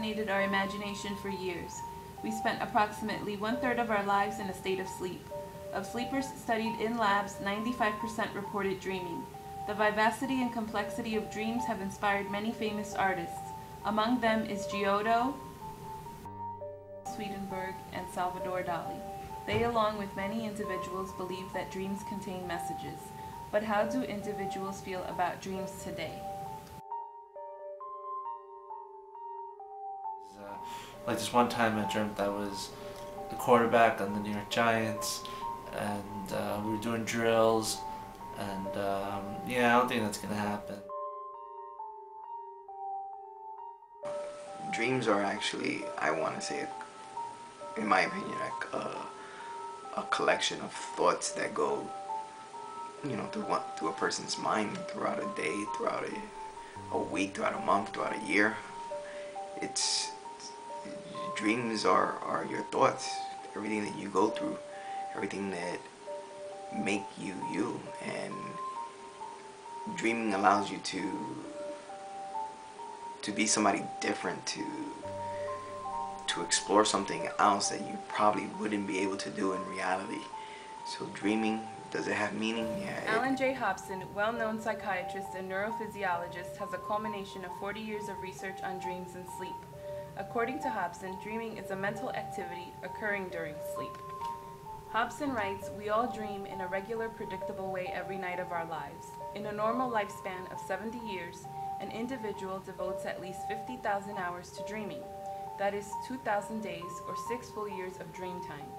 fascinated our imagination for years. We spent approximately one-third of our lives in a state of sleep. Of sleepers studied in labs, 95% reported dreaming. The vivacity and complexity of dreams have inspired many famous artists. Among them is Giotto, Swedenborg, and Salvador Dali. They, along with many individuals, believe that dreams contain messages. But how do individuals feel about dreams today? Like this one time I dreamt I was the quarterback on the New York Giants, and we were doing drills, and yeah, I don't think that's gonna happen. Dreams are actually, I want to say, in my opinion, like a collection of thoughts that go, you know, through a person's mind throughout a day, throughout a week, throughout a month, throughout a year. Dreams are your thoughts, everything that you go through, everything that make you you, and dreaming allows you to be somebody different, to explore something else that you probably wouldn't be able to do in reality. So dreaming, does it have meaning? Yeah. Alan J. Hobson, well-known psychiatrist and neurophysiologist, has a culmination of 40 years of research on dreams and sleep. According to Hobson, dreaming is a mental activity occurring during sleep. Hobson writes, "We all dream in a regular, predictable way every night of our lives. In a normal lifespan of 70 years, an individual devotes at least 50,000 hours to dreaming. That is 2,000 days or 6 full years of dream time.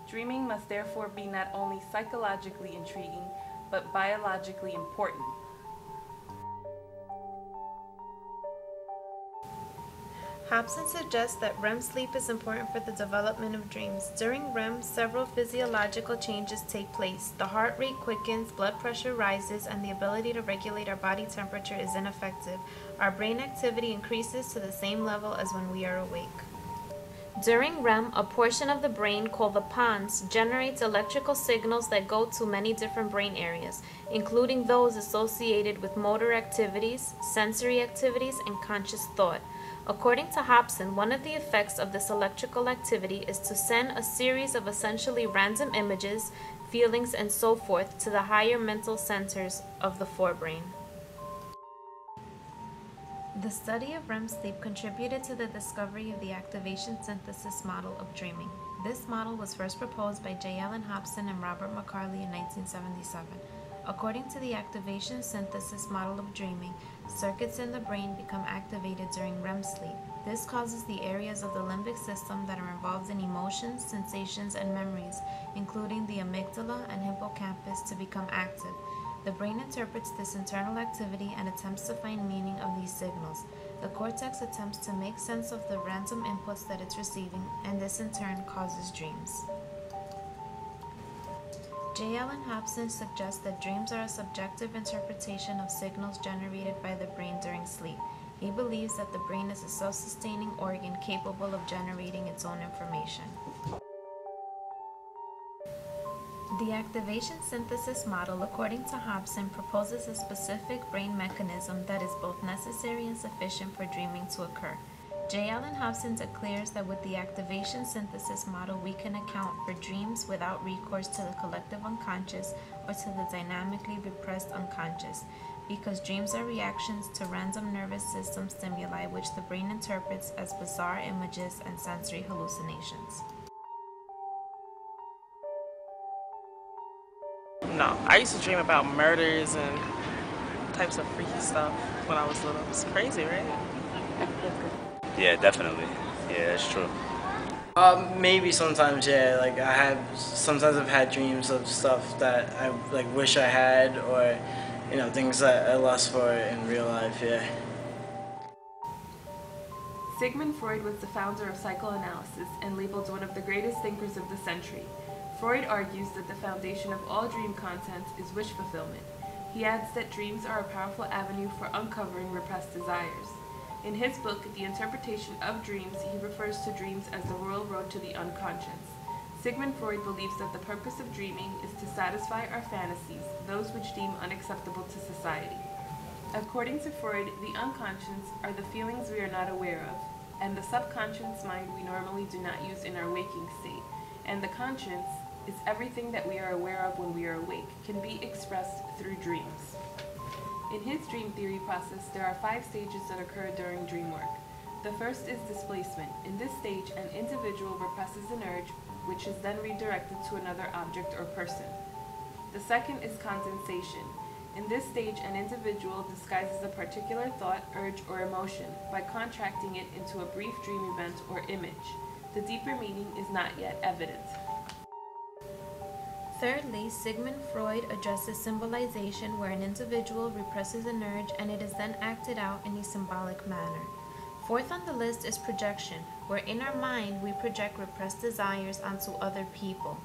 Dreaming must therefore be not only psychologically intriguing, but biologically important." Hobson suggests that REM sleep is important for the development of dreams. During REM, several physiological changes take place. The heart rate quickens, blood pressure rises, and the ability to regulate our body temperature is ineffective. Our brain activity increases to the same level as when we are awake. During REM, a portion of the brain called the pons generates electrical signals that go to many different brain areas, including those associated with motor activities, sensory activities, and conscious thought. According to Hobson, one of the effects of this electrical activity is to send a series of essentially random images, feelings, and so forth to the higher mental centers of the forebrain. The study of REM sleep contributed to the discovery of the activation synthesis model of dreaming. This model was first proposed by J. Allen Hobson and Robert McCarley in 1977. According to the activation synthesis model of dreaming, circuits in the brain become activated during REM sleep. This causes the areas of the limbic system that are involved in emotions, sensations, and memories, including the amygdala and hippocampus, to become active. The brain interprets this internal activity and attempts to find meaning of these signals. The cortex attempts to make sense of the random inputs that it's receiving, and this in turn causes dreams. J. Allen Hobson suggests that dreams are a subjective interpretation of signals generated by the brain during sleep. He believes that the brain is a self-sustaining organ capable of generating its own information. The activation synthesis model, according to Hobson, proposes a specific brain mechanism that is both necessary and sufficient for dreaming to occur. J. Allen Hobson declares that with the activation synthesis model, we can account for dreams without recourse to the collective unconscious or to the dynamically repressed unconscious, because dreams are reactions to random nervous system stimuli which the brain interprets as bizarre images and sensory hallucinations. No, I used to dream about murders and types of freaky stuff when I was little. It's crazy, right? Yeah, definitely. Yeah, it's true. Maybe sometimes, yeah. Like sometimes I've had dreams of stuff that I wish I had, or things that I lost for in real life. Yeah. Sigmund Freud was the founder of psychoanalysis and labeled one of the greatest thinkers of the century. Freud argues that the foundation of all dream content is wish fulfillment. He adds that dreams are a powerful avenue for uncovering repressed desires. In his book, The Interpretation of Dreams, he refers to dreams as the royal road to the unconscious. Sigmund Freud believes that the purpose of dreaming is to satisfy our fantasies, those which deem unacceptable to society. According to Freud, the unconscious are the feelings we are not aware of. and the subconscious mind we normally do not use in our waking state, and the conscience is everything that we are aware of when we are awake, can be expressed through dreams. In his dream theory process, there are 5 stages that occur during dream work. The first is displacement. In this stage, an individual represses an urge, which is then redirected to another object or person. The second is condensation. In this stage, an individual disguises a particular thought, urge, or emotion by contracting it into a brief dream event or image. The deeper meaning is not yet evident. Thirdly, Sigmund Freud addresses symbolization, where an individual represses an urge and it is then acted out in a symbolic manner. Fourth on the list is projection, where in our mind we project repressed desires onto other people.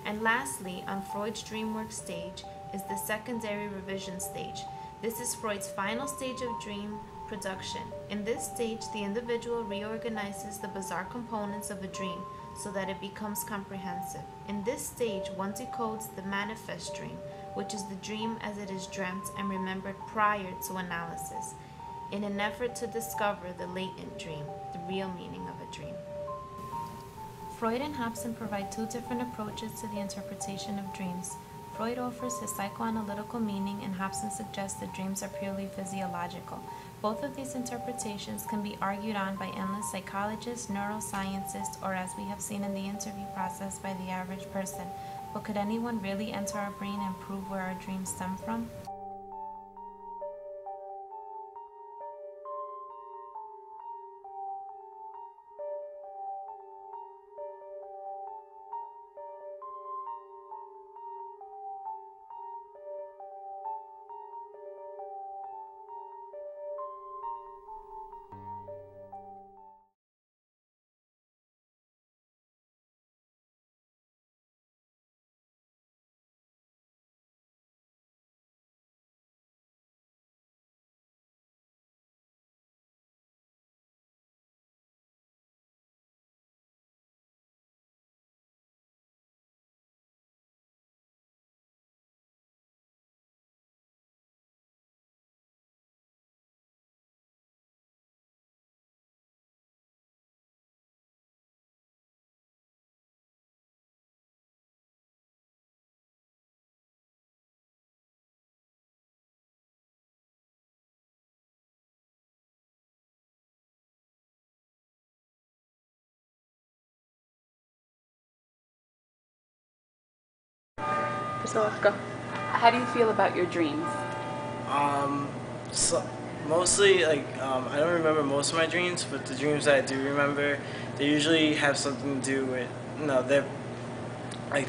And lastly, on Freud's dream work stage is the secondary revision stage. This is Freud's final stage of dream production. In this stage, the individual reorganizes the bizarre components of a dream so that it becomes comprehensive. In this stage, one decodes the manifest dream, which is the dream as it is dreamt and remembered prior to analysis, in an effort to discover the latent dream, the real meaning of a dream. Freud and Hobson provide 2 different approaches to the interpretation of dreams. Freud offers his psychoanalytical meaning, and Hobson suggests that dreams are purely physiological. Both of these interpretations can be argued on by endless psychologists, neuroscientists, or, as we have seen in the interview process, by the average person. But could anyone really enter our brain and prove where our dreams stem from? Priscilla, go. How do you feel about your dreams? So mostly, I don't remember most of my dreams, but the dreams that I do remember, they usually have something to do with,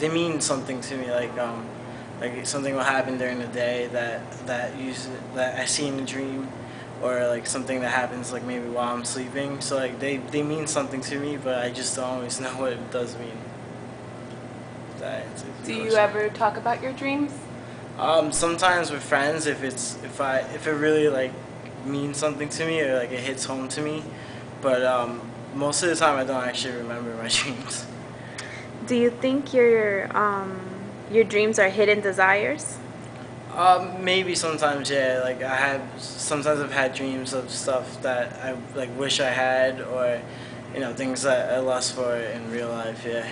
they mean something to me, like something will happen during the day that I see in a dream, or like something that happens like maybe while I'm sleeping. So like they mean something to me, but I just don't always know what it does mean. Do you ever talk about your dreams? Sometimes with friends, if it really like means something to me, or like it hits home to me, but most of the time I don't actually remember my dreams. Do you think your dreams are hidden desires? Maybe sometimes, yeah. Sometimes I've had dreams of stuff that I wish I had, or things that I lust for in real life, yeah.